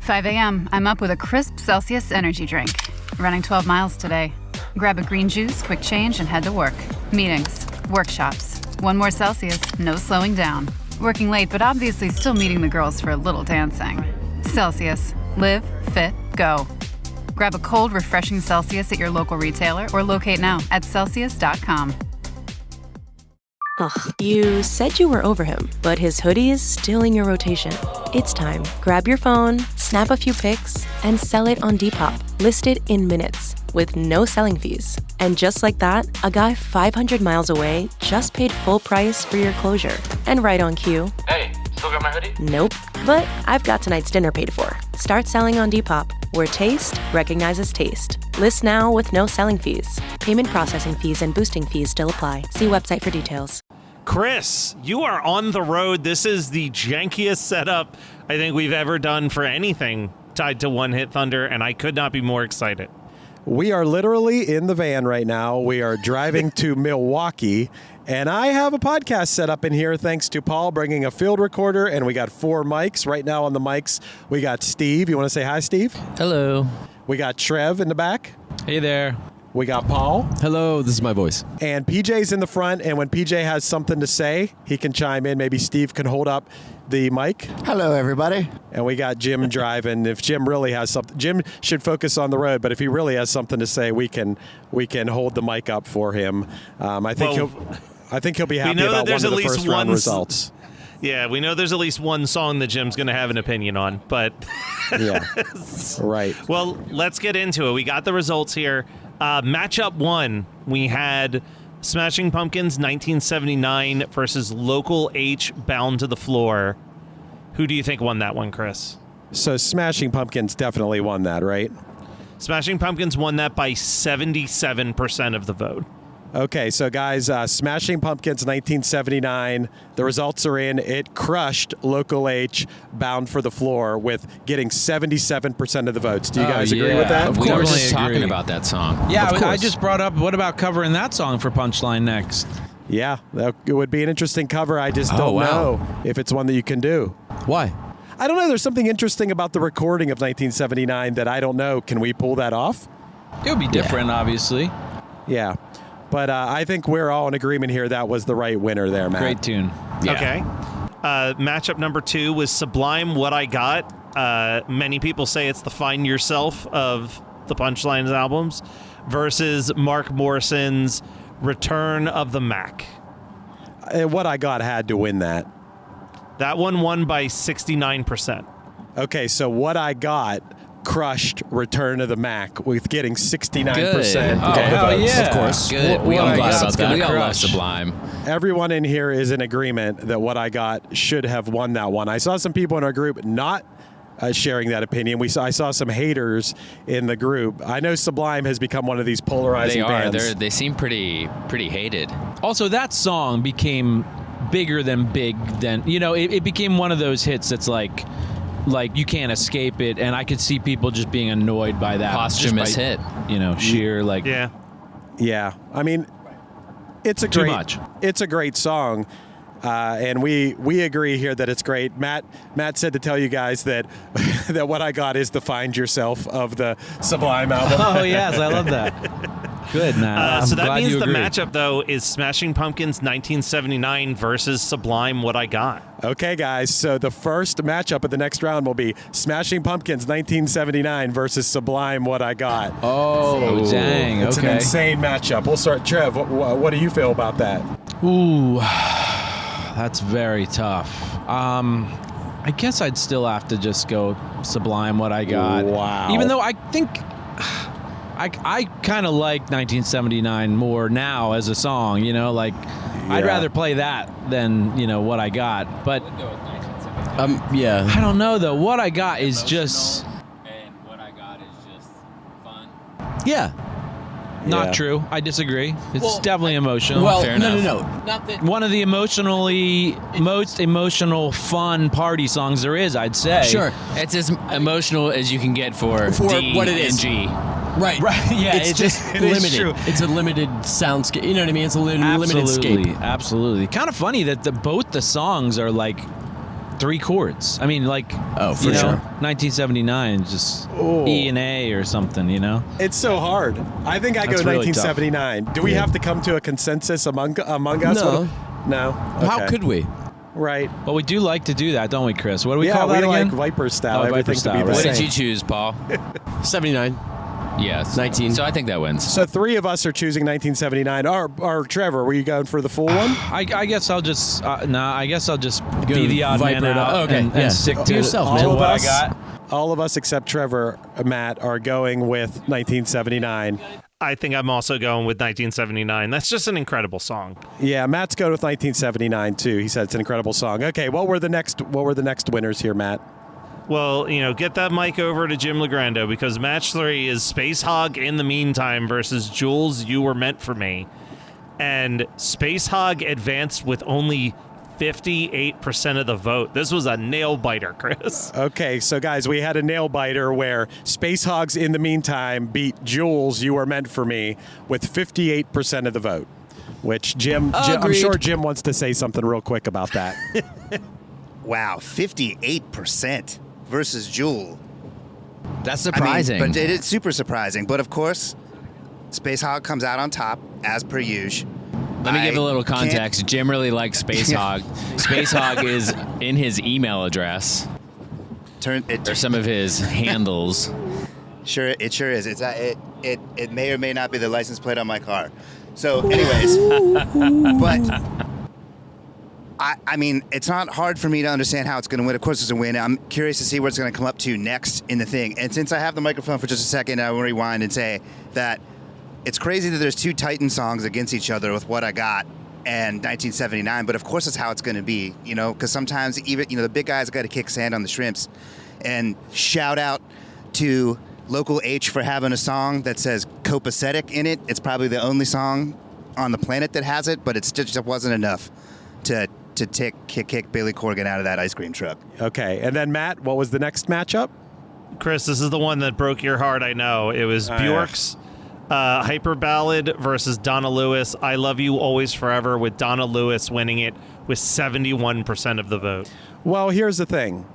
5 a.m. I'm up with a crisp Celsius energy drink. Running 12 miles today. Grab a green juice, quick change, and head to work. Meetings, workshops. One more Celsius, no slowing down. Working late, but obviously still meeting the girls for a little dancing. Celsius. Live, fit, go. Grab a cold, refreshing Celsius at your local retailer or locate now at Celsius.com. Ugh, you said you were over him, but his hoodie is still in your rotation. It's time. Grab your phone, snap a few pics, and sell it on Depop. Listed in minutes, with no selling fees. And just like that, a guy 500 miles away just paid full price for your closure. And right on cue. Hey, still got my hoodie? Nope, but I've got tonight's dinner paid for. Start selling on Depop, where taste recognizes taste. List now with no selling fees. Payment processing fees and boosting fees still apply. See website for details. Chris, you are on the road. This is the jankiest setup I think we've ever done for anything tied to One Hit Thunder, and I could not be more excited. We are literally in the van right now. We are driving to Milwaukee, and I have a podcast set up in here thanks to Paul bringing a field recorder, and we got 4 mics. Right now on the mics, we got Steve. You want to say hi, Steve? Hello. We got Trev in the back. Hey there. We got Paul. Hello, this is my voice. And PJ's in the front, and when PJ has something to say, he can chime in. Maybe Steve can hold up the mic. Hello, everybody. And we got Jim driving. If Jim really has something, Jim should focus on the road, but if he really has something to say, we can hold the mic up for him. I think he'll be happy about one of the first round results. Yeah, we know there's at least one song that Jim's going to have an opinion on, but yeah, right. Well, let's get into it. We got the results here. Matchup 1, we had Smashing Pumpkins 1979 versus Local H Bound to the Floor. Who do you think won that one, Chris? So Smashing Pumpkins definitely won that, right? Smashing Pumpkins won that by 77% of the vote. Okay, so guys, Smashing Pumpkins 1979, the results are in. It crushed Local H Bound for the Floor with getting 77% of the votes. Do you guys agree with that? We were just agree. talking about that song. Yeah, I I just brought up, what about covering that song for Punchline next? Yeah, it would be an interesting cover. I just don't know if it's one that you can do. Why? I don't know. There's something interesting about the recording of 1979 that I don't know. Can we pull that off? It would be different, obviously. Yeah. But I think we're all in agreement here that was the right winner there, Matt. Great tune. Yeah. Okay. Matchup number 2 was Sublime, What I Got. Many people say it's the Find Yourself of the Punchlines albums versus Mark Morrison's Return of the Mac. What I Got had to win that. That one won by 69%. Okay, so What I Got crushed Return of the Mac with getting 69% Good. of the hell votes. yeah. Of course. Good. We all glad about that. We all love Sublime. Everyone in here is in agreement that What I Got should have won that one. I saw some people in our group not sharing that opinion. I saw some haters in the group. I know Sublime has become one of these polarizing bands. They seem pretty hated. Also, that song became bigger than big. It became one of those hits that's like you can't escape it, and I could see people just being annoyed by that. Posthumous hit. Sheer Yeah. I mean, it's a great song. And we agree here that it's great. Matt said to tell you guys that that What I Got is the Find Yourself of the Sublime album. Oh yes, I love that. Good, Matt. So that means the matchup, though, is Smashing Pumpkins 1979 versus Sublime, What I Got. Okay, guys. So the first matchup of the next round will be Smashing Pumpkins 1979 versus Sublime, What I Got. Oh, dang. It's an insane matchup. We'll start. Trev, what do you feel about that? Ooh, that's very tough. I guess I'd still have to just go Sublime, What I Got. Wow. Even though I think I kind of like 1979 more now as a song, I'd rather play that than, What I Got. But Yeah. I don't know, though. What I Got is just... And What I Got is just fun. Yeah. Not true. I disagree. It's definitely emotional. Well, Fair no. Not that One of the most emotional, fun party songs there is, I'd say. Sure. it's as emotional as you can get for D what it is. and G. Right. Yeah, It's just it is limited. true. It's a limited soundscape. You know what I mean? It's a limited scape. Absolutely. Kind of funny that both the songs are like 3 chords. I mean, like, Oh, for sure. 1979, just E and A or something, It's so hard. I think I That's go really 1979. Do we have to come to a consensus among us? No. No. How Okay. could we? Right. But we do like to do that, don't we, Chris? What do we Yeah, call that we again? like Viper style. Oh, Viper everything style, to be the right. What same. did you choose, Paul? 79. Yes. 19. So I think that wins. So 3 of us are choosing 1979. Or Trevor, were you going for the full one? I guess I'll just I guess I'll just Go be the odd Viper man it up. out Okay, and yeah. stick Do to yourself, to man. All of what us, I got. all of us except Trevor, Matt, are going with 1979. I think I'm also going with 1979. That's just an incredible song. Yeah, Matt's going with 1979 too. He said it's an incredible song. Okay, what were the next winners here, Matt? Well, get that mic over to Jim Legrando because match 3 is Space Hog in the Meantime versus Jules, You Were Meant for Me. And Space Hog advanced with only 58% of the vote. This was a nail biter, Chris. Okay, so guys, we had a nail biter where Space Hogs in the Meantime beat Jules, You Were Meant for Me with 58% of the vote. Which Jim, I'm Agreed. sure Jim wants to say something real quick about that. Wow, 58% versus Jewel. That's I mean, surprising. but it is super surprising. But of course, Space Hog comes out on top, as per usual. Let me give a little context. Jim really likes Space Hog. Space Hog is in his email address or some of his handles. It sure is. It may or may not be the license plate on my car. So, anyways, but I mean, it's not hard for me to understand how it's going to win. Of course, it's a win. I'm curious to see what it's going to come up to next in the thing. And since I have the microphone for just a second, I will rewind and say that it's crazy that there's 2 Titan songs against each other with What I Got and 1979. But of course, that's how it's going to be, because sometimes even, the big guys got to kick sand on the shrimps. And shout out to Local H for having a song that says copacetic in it. It's probably the only song on the planet that has it, but it just wasn't enough to kick Billy Corgan out of that ice cream truck. Okay, and then Matt, what was the next matchup? Chris, this is the one that broke your heart, I know. It was Bjork's Hyper Ballad versus Donna Lewis, I Love You Always Forever, with Donna Lewis winning it with 71% of the vote. Well, here's the thing.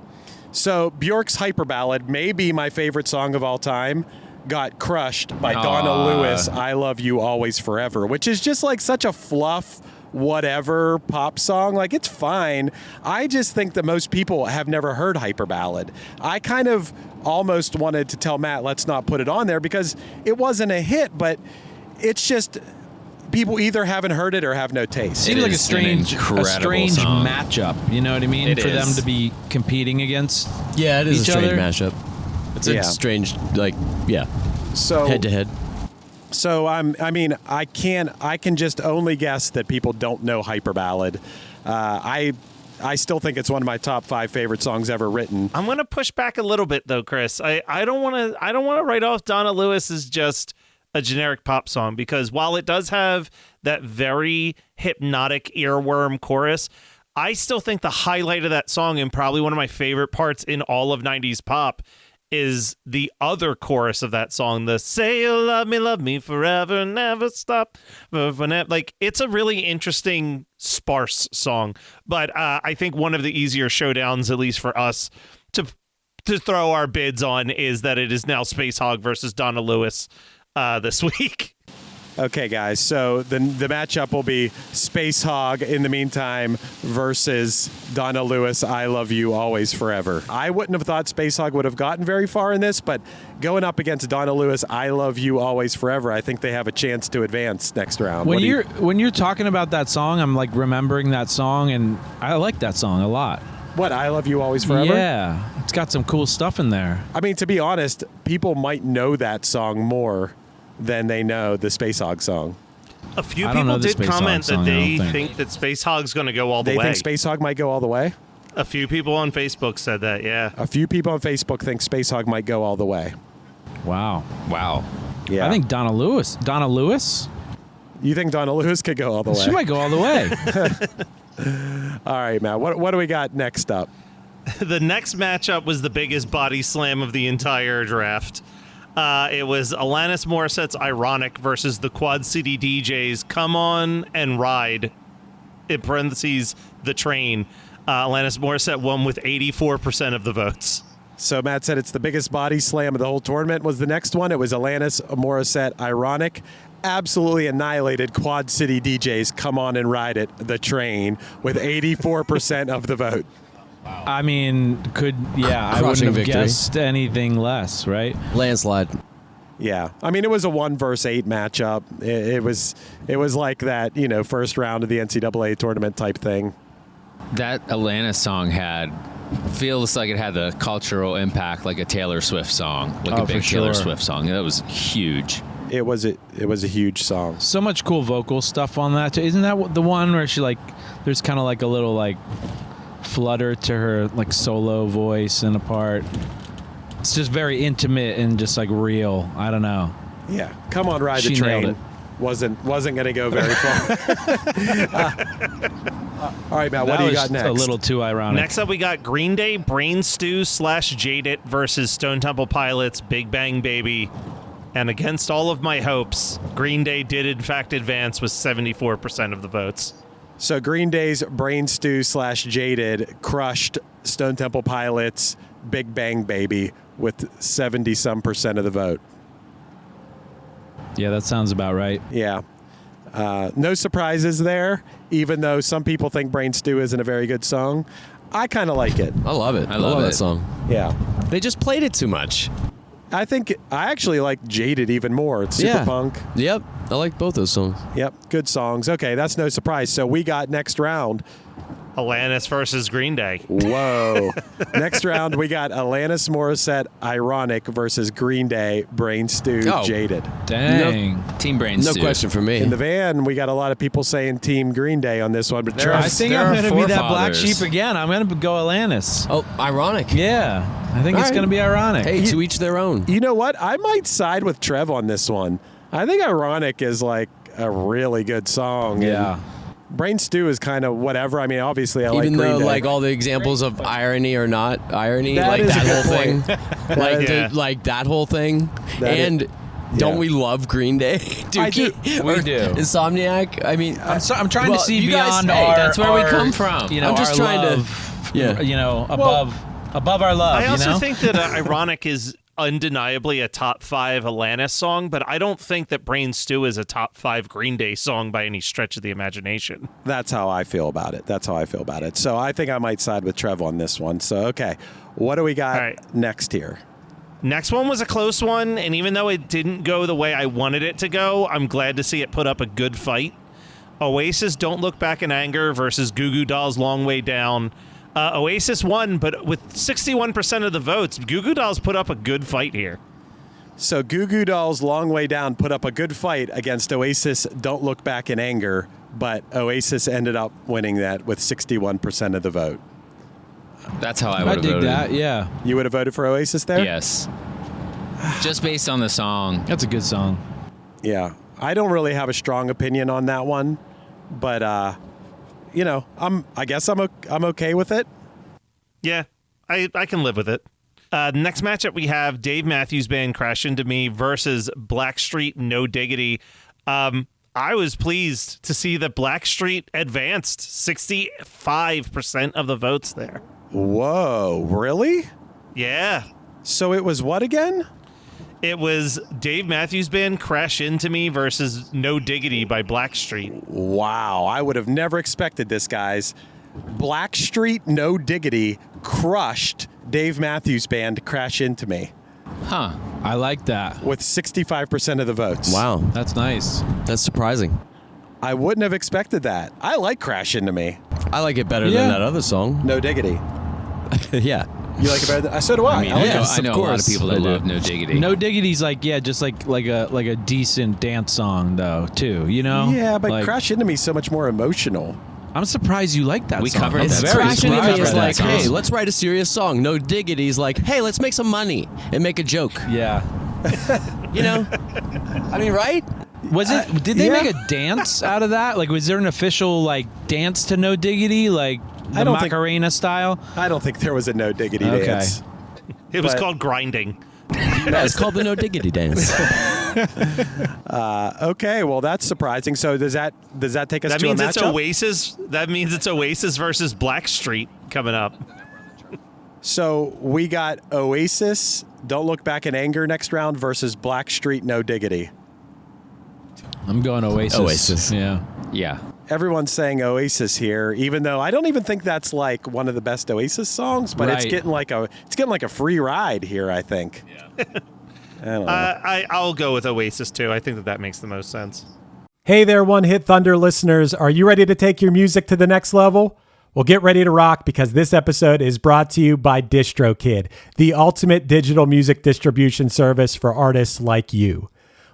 So Bjork's Hyper Ballad, may be my favorite song of all time, got crushed by Donna Lewis, I Love You Always Forever, which is just like such a fluff, whatever pop song. Like, it's fine. I just think that most people have never heard Hyper Ballad. I kind of almost wanted to tell Matt, let's not put it on there because it wasn't a hit, but it's just people either haven't heard it or have no taste. Seems like a strange song. matchup. You know what I mean? It For is. them to be competing against. Yeah, it is each a strange other. mashup. It's Yeah. a strange, So head to head. So I can just only guess that people don't know Hyper Ballad. I still think it's one of my top 5 favorite songs ever written. I'm going to push back a little bit though, Chris. I don't want to write off Donna Lewis as just a generic pop song, because while it does have that very hypnotic earworm chorus, I still think the highlight of that song, and probably one of my favorite parts in all of 90s pop, is the other chorus of that song, the "Say you love me forever, never stop." Like, it's a really interesting, sparse song, but I think one of the easier showdowns, at least for us, to throw our bids on is that it is now Space Hog versus Donna Lewis this week. Okay, guys. So the matchup will be Space Hog in the Meantime versus Donna Lewis, I Love You Always Forever. I wouldn't have thought Space Hog would have gotten very far in this, but going up against Donna Lewis, I Love You Always Forever, I think they have a chance to advance next round. When you're talking about that song, I'm like remembering that song, and I like that song a lot. What, I Love You Always Forever? Yeah, it's got some cool stuff in there. I mean, to be honest, people might know that song more than they know the Space Hog song. A few I don't know people the did Space Hog comment song, that I they don't think that Space Hog's going to go all the They way. think Space Hog might go all the way? A few people on Facebook said that, yeah. A few people on Facebook think Space Hog might go all the way. Wow. Yeah. I think Donna Lewis. You think Donna Lewis could go all the way? She might go all the way. All right, Matt. What do we got next up? The next matchup was the biggest body slam of the entire draft. It was Alanis Morissette's Ironic versus the Quad City DJs Come On and Ride, in parentheses, The Train. Alanis Morissette won with 84% of the votes. So Matt said it's the biggest body slam of the whole tournament. Was the next one? It was Alanis Morissette, Ironic. Absolutely annihilated Quad City DJs. Come on and ride it, the train, with 84% of the vote. I mean, I wouldn't have guessed anything less, right? Landslide. Yeah, I mean it was a 1 versus 8 matchup. It was like that, first round of the NCAA tournament type thing. That Alanis song feels like it had the cultural impact like a Taylor Swift song, like a big Taylor Swift song. That was huge. It was a huge song. So much cool vocal stuff on that too. Isn't that the one where she there's kind of like a little flutter to her solo voice in a part. It's just very intimate and just real. I don't know. Yeah, Come On Ride She the nailed Train it. wasn't going to go very far. All right, Matt, what That do you was got next? a little too ironic. Next up, we got Green Day, Brain Stew / Jaded versus Stone Temple Pilots, Big Bang Baby. And against all of my hopes, Green Day did in fact advance with 74% of the votes. So Green Day's Brain Stew / Jaded crushed Stone Temple Pilots' Big Bang Baby with 70-some% of the vote. Yeah, that sounds about right. Yeah. No surprises there, even though some people think Brain Stew isn't a very good song. I kind of like it. I love it. I love that it. song. Yeah. They just played it too much. I actually like Jaded even more. It's super punk. Yep. I like both those songs. Yep. Good songs. Okay, that's no surprise. So we got next round. Alanis versus Green Day. Whoa. Next round, we got Alanis Morissette, Ironic versus Green Day, Brain Stew, Jaded. Dang. Team Brain No Stew. question for me. In the van, we got a lot of people saying Team Green Day on this one. But I think There I'm are going to be that black forefathers. sheep again. I'm going to go Alanis. Oh, ironic. Yeah, I think it's All right. going to be ironic. Hey, to each their own. you know what? I might side with Trev on this one. I think Ironic is a really good song. Yeah. And Brain Stew is kind of whatever. I mean, obviously, I like Even Green though Day. all the example of irony or not irony, That is that a whole good thing, Yeah. that whole thing, That and is- don't yeah. we love Green Day? Dookie? I do. We do. Insomniac. I mean, I'm trying well, to see you guys- beyond hey, our. that's where we our, come from. You know, I'm just our trying to- love, yeah. above our love. I also you know? think that Ironic is undeniably a top 5 Alanis song, but I don't think that Brain Stew is a top 5 Green Day song by any stretch of the imagination. That's how I feel about it. So I think I might side with Trev on this one. So, okay. What do we got All right. next here? Next one was a close one, and even though it didn't go the way I wanted it to go, I'm glad to see it put up a good fight. Oasis, Don't Look Back in Anger versus Goo Goo Dolls, Long Way Down. Oasis won, but with 61% of the votes, Goo Goo Dolls put up a good fight here. So Goo Goo Dolls' Long Way Down put up a good fight against Oasis' Don't Look Back in Anger, but Oasis ended up winning that with 61% of the vote. That's how I I would have dig voted. that. Yeah, You would have voted for Oasis there? Yes. Just based on the song. that's a good song. Yeah. I don't really have a strong opinion on that one, but I guess I'm okay with it. Yeah, I can live with it. Next matchup, we have Dave Matthews Band Crash Into Me versus Blackstreet No Diggity. I was pleased to see that Blackstreet advanced 65% of the votes there. Whoa, really? Yeah. So it was what again? It was Dave Matthews Band Crash Into Me versus No Diggity by Blackstreet. Wow, I would have never expected this, guys. Blackstreet No Diggity crushed Dave Matthews Band Crash Into Me Huh. I like that. with 65% of the votes. wow, That's nice. that's surprising. I wouldn't have expected that. I like Crash Into Me. I like it better Yeah. than that other song. No Diggity. Yeah. You like it better than... So do I. I mean, I like Yes, I know of a lot of course people that I do. love No Diggity. No Diggity's just like a decent dance song though too. You know? Yeah, but Like, Crash Into Me is so much more emotional. I'm surprised you like that We song. covered I'm that It's very Crash Into Me surprised is by that like, song. hey, let's write a serious song. No Diggity's like, hey, let's make some money and make a joke. Yeah. You know? I mean, right? Was it? Did they yeah. make a dance out of that? Like, was there an official dance to No Diggity, like the don't think- Macarena style? I don't think there was a No Diggity Okay. dance. It was But- called Grinding. No, it's called the No Diggity Dance. Okay, well that's surprising. So does that take us That to means a it's matchup? Oasis. That means it's Oasis versus Blackstreet. coming up. So we got Oasis, Don't Look Back in Anger next round versus Blackstreet, No Diggity. I'm going Oasis. Oasis. Yeah. Yeah. Everyone's saying Oasis here, even though I don't even think that's like one of the best Oasis songs, but it's Right. getting like a free ride here, I think. Yeah. I don't know. I'll go with Oasis too. I think that makes the most sense. Hey there, One Hit Thunder listeners. Are you ready to take your music to the next level? Well, get ready to rock because this episode is brought to you by DistroKid, the ultimate digital music distribution service for artists like you.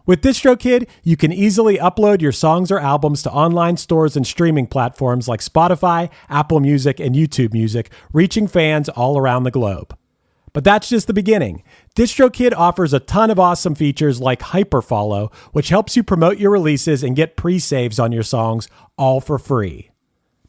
With DistroKid, you can easily upload your songs or albums to online stores and streaming platforms like Spotify, Apple Music, and YouTube Music, reaching fans all around the globe. But that's just the beginning. DistroKid offers a ton of awesome features like Hyperfollow, which helps you promote your releases and get pre-saves on your songs, all for free.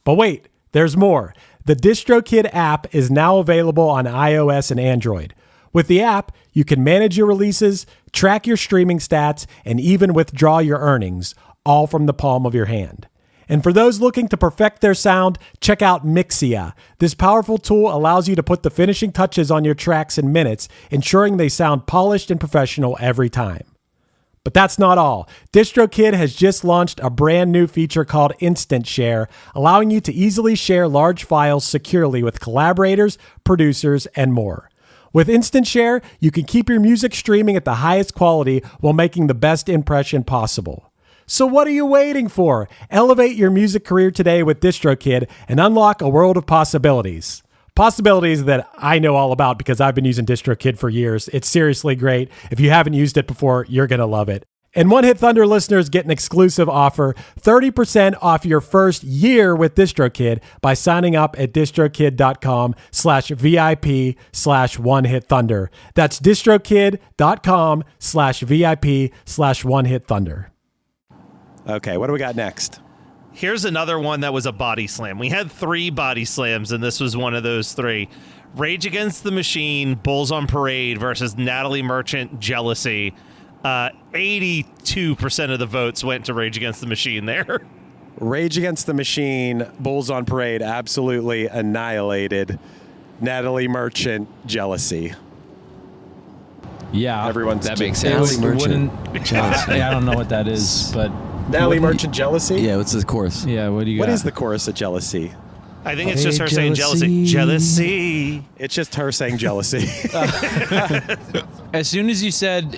But wait, there's more. The DistroKid app is now available on iOS and Android. With the app, you can manage your releases, track your streaming stats, and even withdraw your earnings, all from the palm of your hand. And for those looking to perfect their sound, check out Mixia. This powerful tool allows you to put the finishing touches on your tracks in minutes, ensuring they sound polished and professional every time. But that's not all. DistroKid has just launched a brand new feature called Instant Share, allowing you to easily share large files securely with collaborators, producers, and more. With Instant Share, you can keep your music streaming at the highest quality while making the best impression possible. So what are you waiting for? Elevate your music career today with DistroKid and unlock a world of possibilities. Possibilities that I know all about because I've been using DistroKid for years. It's seriously great. If you haven't used it before, you're going to love it. And One Hit Thunder listeners get an exclusive offer, 30% off your first year with DistroKid by signing up at distrokid.com/VIP/OneHitThunder. That's distrokid.com/VIP/OneHitThunder. Okay, what do we got next? Here's another one that was a body slam. We had 3 body slams, and this was one of those 3. Rage Against the Machine, Bulls on Parade versus Natalie Merchant, Jealousy. 82% of the votes went to Rage Against the Machine there. Rage Against the Machine, Bulls on Parade, absolutely annihilated. Natalie Merchant, Jealousy. Yeah. Everyone's That makes It sense. wouldn't. I don't know what that is, but Natalie Merchant, Jealousy? Yeah, what's the chorus? yeah. What do you got? What is the chorus of Jealousy? I think it's just her saying jealousy. Jealousy. It's just her saying jealousy. As soon as you said,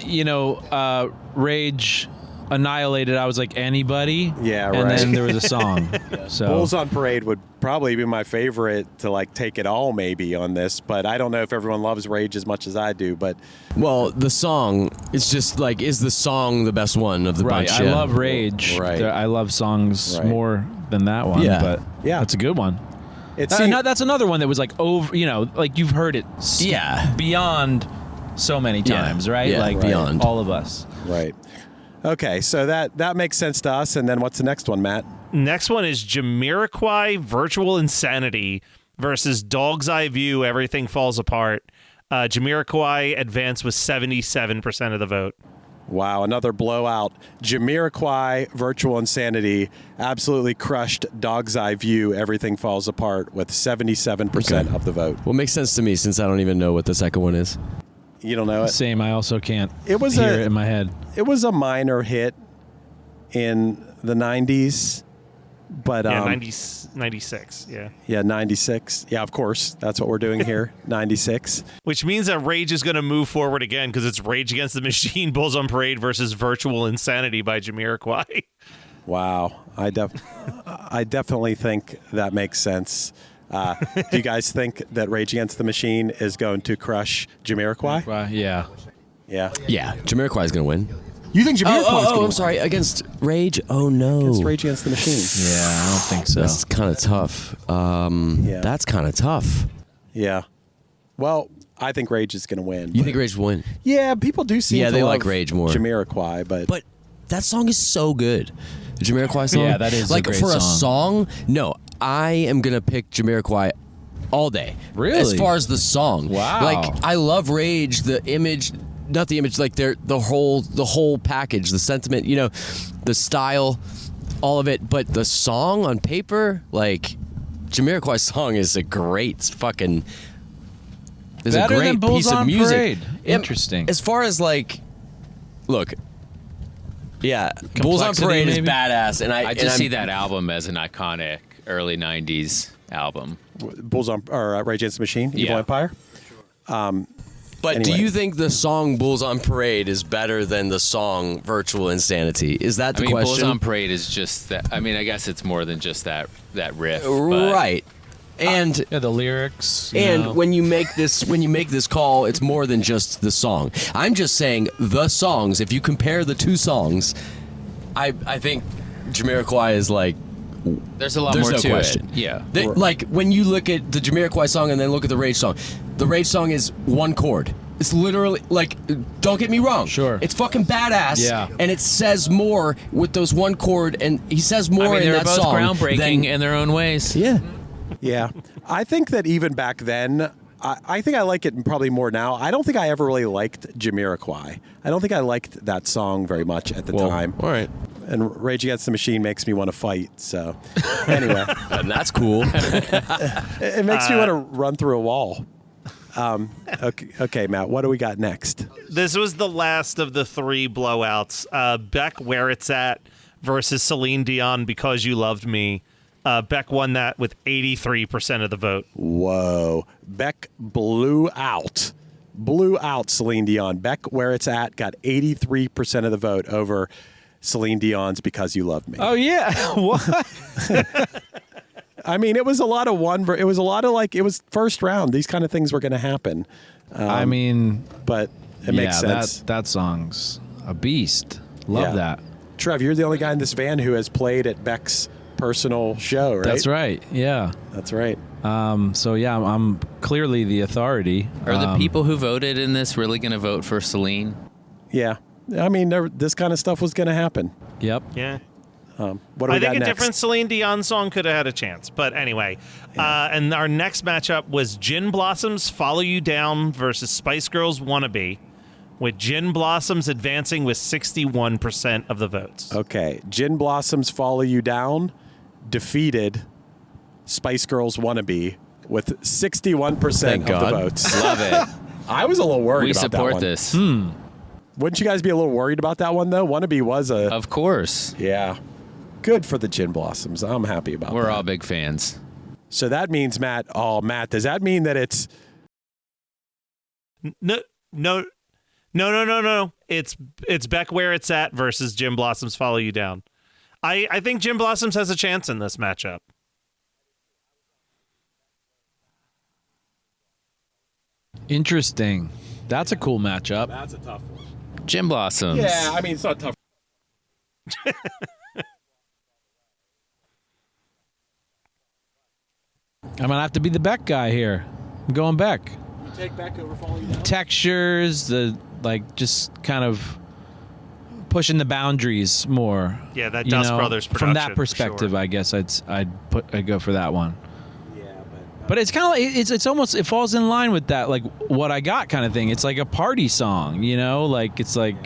Rage annihilated, I was like, anybody? Yeah, And right. then there was a song. So Bulls on Parade would probably be my favorite to like take it all maybe on this, but I don't know if everyone loves Rage as much as I do, but Well, the song, it's just like, is the song the best one of the right, bunch? I Yeah. love Rage. Right. I love songs Right. more than that one. Yeah. But Yeah. that's a good one. it's That's another one that was like over. Like you've heard it. Yeah. Beyond so many Yeah. times, right? Yeah, Like beyond. all of us. right. Okay, so that makes sense to us, and then what's the next one, Matt? Next one is Jamiroquai, Virtual Insanity versus Dog's Eye View, Everything Falls Apart. Jamiroquai advanced with 77% of the vote. Wow, another blowout. Jamiroquai, Virtual Insanity, absolutely crushed Dog's Eye View, Everything Falls Apart with 77% of the vote. Well, it makes sense to me since I don't even know what the second one is. You don't know it? Same. I also can't It was hear a- it in my head. It was a minor hit in the 90s, but Yeah, 96. Yeah. yeah, 96. Yeah, of course. That's what we're doing here. 96. Which means that Rage is going to move forward again because it's Rage Against the Machine, Bulls on Parade versus Virtual Insanity by Jamiroquai. Wow. I definitely think that makes sense. Do you guys think that Rage Against the Machine is going to crush Jamiroquai? Yeah. Yeah. Yeah, Jamiroquai is going to win. You think Jamiroquai's I'm sorry. Against Rage? Oh, no. Against Rage Against the Machine. Yeah, I don't think so. That's kind of tough. Yeah. That's kind of tough. Yeah. Well, I think Rage is going to win. You think Rage will win? Yeah, people do seem Yeah, to they love like Rage more. Jamiroquai, but But that song is so good. The Jamiroquai song? Yeah, that is a like great for a song. song, no, I am going to pick Jamiroquai all day. Really? As far as the song. Wow. Like, I love Rage, the image, not the image, like the whole package, the sentiment, the style, all of it. But the song on paper, like, Jamiroquai's song is a great fucking. It's a Better great than Bulls piece of on music. Parade. Interesting. As far as like, look, yeah, Bulls on Complexity, Parade maybe? is badass, and I just see that album as an iconic early '90s album. Bulls on or Rage Against the Machine, Evil Yeah. Empire. But Anyway. do you think the song "Bulls on Parade" is better than the song "Virtual Insanity"? Is that the I mean, Bulls question? on Parade is just that. I mean, I guess it's more than just that riff. but- Right. And Yeah, the lyrics. you and know. when you make this call, it's more than just the song. I'm just saying the songs. If you compare the two songs, I think Jamiroquai is like. There's a lot There's more no to question. it. Yeah. Like when you look at the Jamiroquai song and then look at the Rage song is one chord. It's literally like, don't get me wrong. Sure. It's fucking badass. Yeah. And it says more with those one chord, and he says more I mean, in they're that both song. groundbreaking than- in their own ways. Yeah. Yeah, I think that even back then, I think I like it probably more now. I don't think I ever really liked Jamiroquai. I don't think I liked that song very much at the time. All right. And Rage Against the Machine makes me want to fight. So, anyway, And that's cool. it makes me want to run through a wall. Okay, Matt, what do we got next? This was the last of the three blowouts. Beck, Where It's At versus Celine Dion, Because You Loved Me. Beck won that with 83% of the vote. Whoa. Beck blew out Celine Dion. Beck, Where It's At, got 83% of the vote over Celine Dion's Because You Love Me. Oh yeah. What? I mean, it was a lot of it was a lot of it was first round. These kind of things were going to happen. I mean, But it makes sense. That song's a beast. Love Yeah. that. Trev, you're the only guy in this van who has played at Beck's personal show, right? That's right. Yeah. That's right. So yeah, I'm clearly the authority. Are the people who voted in this really going to vote for Celine? Yeah. I mean, this kind of stuff was going to happen. Yep. Yeah. What do we I got think a next? different Celine Dion song could have had a chance. But anyway, and our next matchup was Gin Blossoms Follow You Down versus Spice Girls Wannabe, with Gin Blossoms advancing with 61% of the votes. Okay. Gin Blossoms Follow You Down defeated Spice Girls Wannabe with 61% Thank of God. the votes. Love it. I was a little worried We about that support one. this. Wouldn't you guys be a little worried about that one, though? Wannabe was a... Of course. yeah. Good for the Gin Blossoms. I'm happy about that. We're all big fans. So that means, Matt, does that mean that it's... No. It's Beck Where It's At versus Gin Blossoms Follow You Down. I think Gin Blossoms has a chance in this matchup. Interesting. That's a cool matchup. That's a tough one. Gin Blossoms. Yeah, I mean, it's not tough. I'm gonna have to be the Beck guy here. I'm going Beck. Take Beck over Follow You Down? Textures, just kind of pushing the boundaries more. Yeah, that you Dust know, Brothers from that production, for perspective, sure. I guess I'd go for that one. Yeah, But it's kind of it's almost it falls in line with that like what I got kind of thing. It's like a party song, you know, like it's like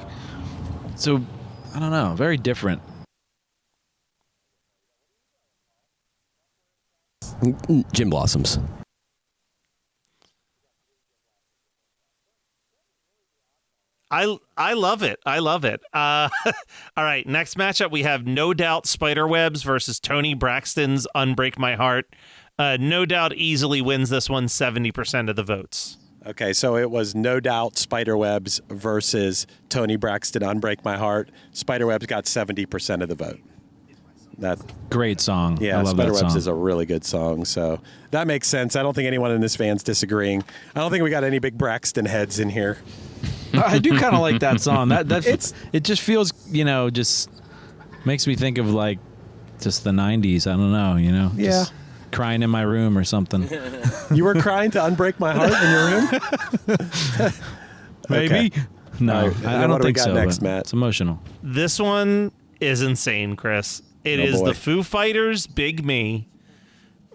so I don't know, very different. Gin Blossoms. I love it. I love it. All right, next matchup we have No Doubt Spiderwebs versus Tony Braxton's Unbreak My Heart. No Doubt easily wins this one, 70% of the votes. Okay, so it was No Doubt Spiderwebs versus Tony Braxton Unbreak My Heart. Spiderwebs got 70% of the vote. That Great song. Yeah, I love that Spiderwebs song. is a really good song, so that makes sense. I don't think anyone in this van's disagreeing. I don't think we got any big Braxton heads in here. I do kind of like that song. It just feels, just makes me think of like just the 90s. I don't know, Yeah. just crying in my room or something. You were crying to Unbreak My Heart in your room? Maybe. Okay. No, All right, and I then don't what do we think got so. next, but Matt? It's emotional. This one is insane, Chris. It Oh, is boy. the Foo Fighters' Big Me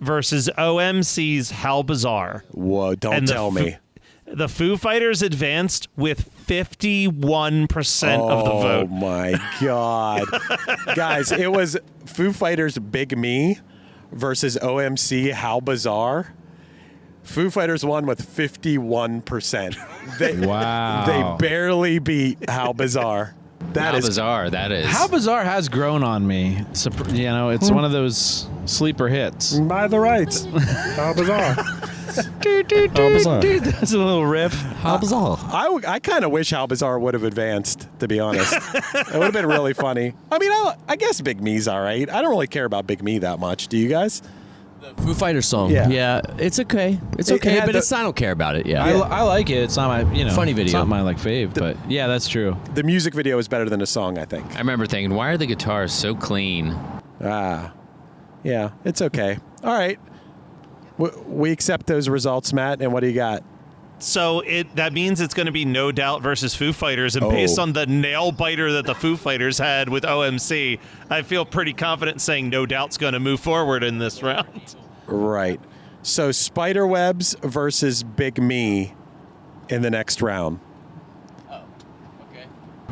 versus OMC's How Bizarre. Whoa, don't And tell me. The Foo Fighters advanced with 51% of the Oh, vote. my God. Guys, it was Foo Fighters' Big Me versus OMC How Bizarre. Foo Fighters won with 51%. Wow. They barely beat How Bizarre. How bizarre that is. How Bizarre has grown on me. It's one of those sleeper hits. By the rights. How Bizarre. How Bizarre. That's a little riff. How bizarre. I kind of wish How Bizarre would have advanced, to be honest. It would have been really funny. I mean, I guess Big Me's all right. I don't really care about Big Me that much. Do you guys? Foo Fighters song. Yeah. It's okay. It's It okay, had but I don't care about it. Yeah. I like it. It's not my, Funny video. It's not my fave, but yeah, that's true. The music video is better than the song, I think. I remember thinking, why are the guitars so clean? Yeah, it's okay. All right. We accept those results, Matt, and what do you got? So that means it's going to be No Doubt versus Foo Fighters, and Oh. based on the nail biter that the Foo Fighters had with OMC, I feel pretty confident saying No Doubt's going to move forward in this round. Right. So Spiderwebs versus Big Me in the next round.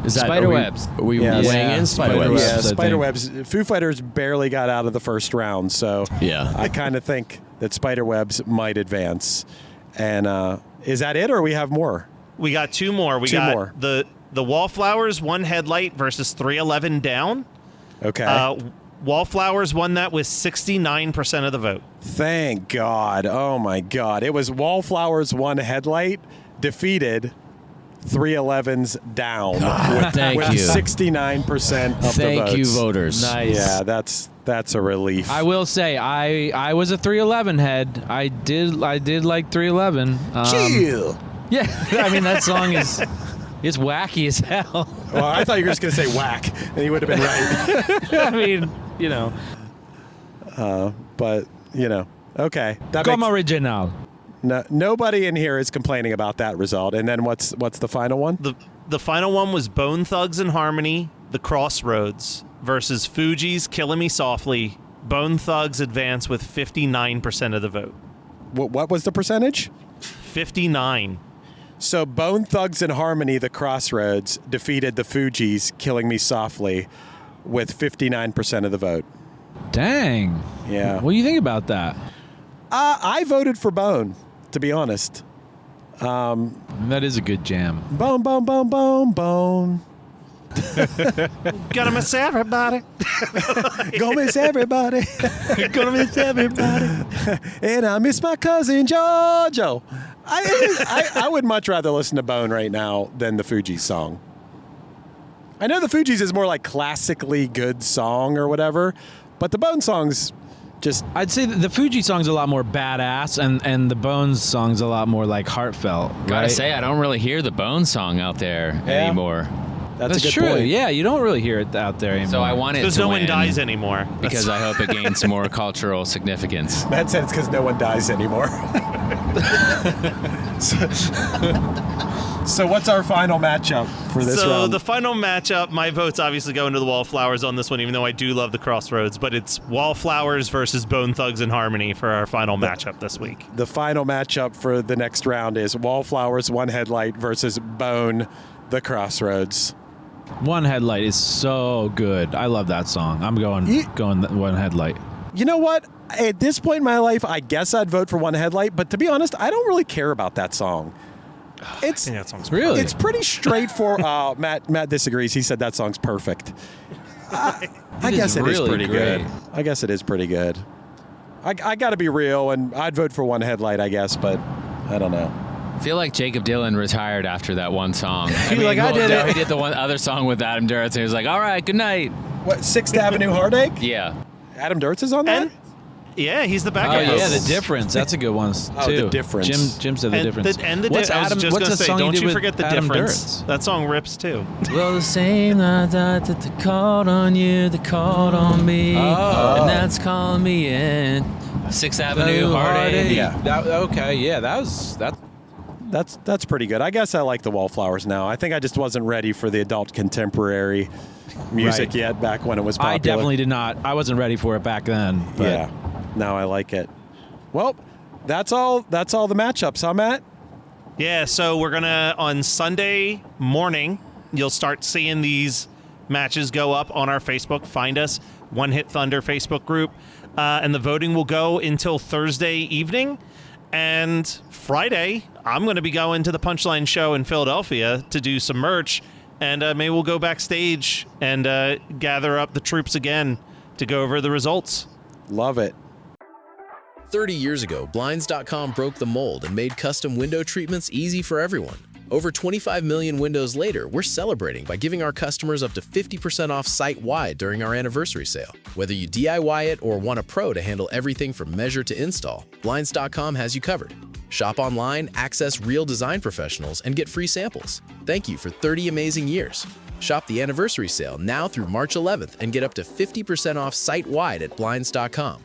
Is that Spiderwebs. Are we Yes. weighing in Spiderwebs? Yeah, I think. Spiderwebs. Foo Fighters barely got out of the first round, so Yeah. I kind of think that Spiderwebs might advance. And is that it, or we have more? We got two more. We Two got more. the Wallflowers One Headlight versus 311 Down. Okay. Wallflowers won that with 69% of the vote. Thank God. Oh, my God. It was Wallflowers One Headlight defeated 311's Down. Thank with you. 69% of the votes. Thank you, voters. Nice. Yeah, that's a relief. I will say I was a 311 head. I did like 311. Chill. Yeah, I mean that song is it's wacky as hell. Well, I thought you were just going to say whack, and you would have been right. I mean, But, okay. That Como makes, original. nobody in here is complaining about that result. And then what's the final one? The final one was Bone Thugs and Harmony, The Crossroads versus Fugees, Killing Me Softly. Bone Thugs advance with 59% of the vote. What was the percentage? 59. So Bone Thugs and Harmony, The Crossroads, defeated the Fugees, Killing Me Softly, with 59% of the vote. Dang. Yeah. What do you think about that? I voted for Bone, to be honest. That is a good jam. Bone, bone, bone, bone, bone. Gotta miss everybody. Go miss everybody. Gonna miss everybody. And I miss my cousin Jojo. I would much rather listen to Bone right now than the Fugees song. I know the Fugees is more like classically good song or whatever, but the Bone song's just... I'd say that the Fuji song's a lot more badass, and the Bones song's a lot more like heartfelt. Gotta right? say, I don't really hear the Bone song out there anymore. That's a good true. point. Yeah, you don't really hear it out there anymore. So I want it Because to no win one dies anymore. because I hope it gains more cultural significance. Matt said it's because no one dies anymore. So what's our final matchup for this So round? the final matchup, my vote's obviously going to the Wallflowers on this one, even though I do love the Crossroads, but it's Wallflowers versus Bone Thugs and Harmony for our final matchup this week. The final matchup for the next round is Wallflowers One Headlight versus Bone The Crossroads. One Headlight is so good. I love that song. I'm going One Headlight. You know what? At this point in my life, I guess I'd vote for One Headlight, but to be honest, I don't really care about that song. It's Yeah, that song's Really? It's pretty straightforward. Matt disagrees. He said that song's perfect. I guess it is really pretty great. good. I guess it is pretty good. I got to be real, and I'd vote for One Headlight, I guess, but I don't know. I feel like Jacob Dylan retired after that one song. He did it. He did the one other song with Adam Duritz, and he was like, all right, good night. What, 6th Avenue Heartache? Yeah. Adam Duritz is on that? And yeah, he's the Oh backup yeah, vocals. The Difference. That's a good one too. Oh, The Difference. Jim said The And Difference. I was What's just what's going to that say, song don't did you with forget The Adam Difference. Duritz? That song rips too. Well, the same night that they called on you, they called on me, and that's calling me in. 6th Avenue Heartache. Yeah. Okay. Yeah. That. That's pretty good. I guess I like the Wallflowers now. I think I just wasn't ready for the adult contemporary music Right. yet back when it was popular. I definitely did not. I wasn't ready for it back then. But Yeah. Now I like it. Well, that's all the matchups, huh, Matt? Yeah, so we're going to, on Sunday morning, you'll start seeing these matches go up on our Facebook. Find us. One Hit Thunder Facebook group. And the voting will go until Thursday evening. And Friday, I'm going to be going to the Punchline show in Philadelphia to do some merch. And maybe we'll go backstage and gather up the troops again to go over the results. Love it. 30 years ago, Blinds.com broke the mold and made custom window treatments easy for everyone. Over 25 million windows later, we're celebrating by giving our customers up to 50% off site-wide during our anniversary sale. Whether you DIY it or want a pro to handle everything from measure to install, Blinds.com has you covered. Shop online, access real design professionals, and get free samples. Thank you for 30 amazing years. Shop the anniversary sale now through March 11th and get up to 50% off site-wide at Blinds.com.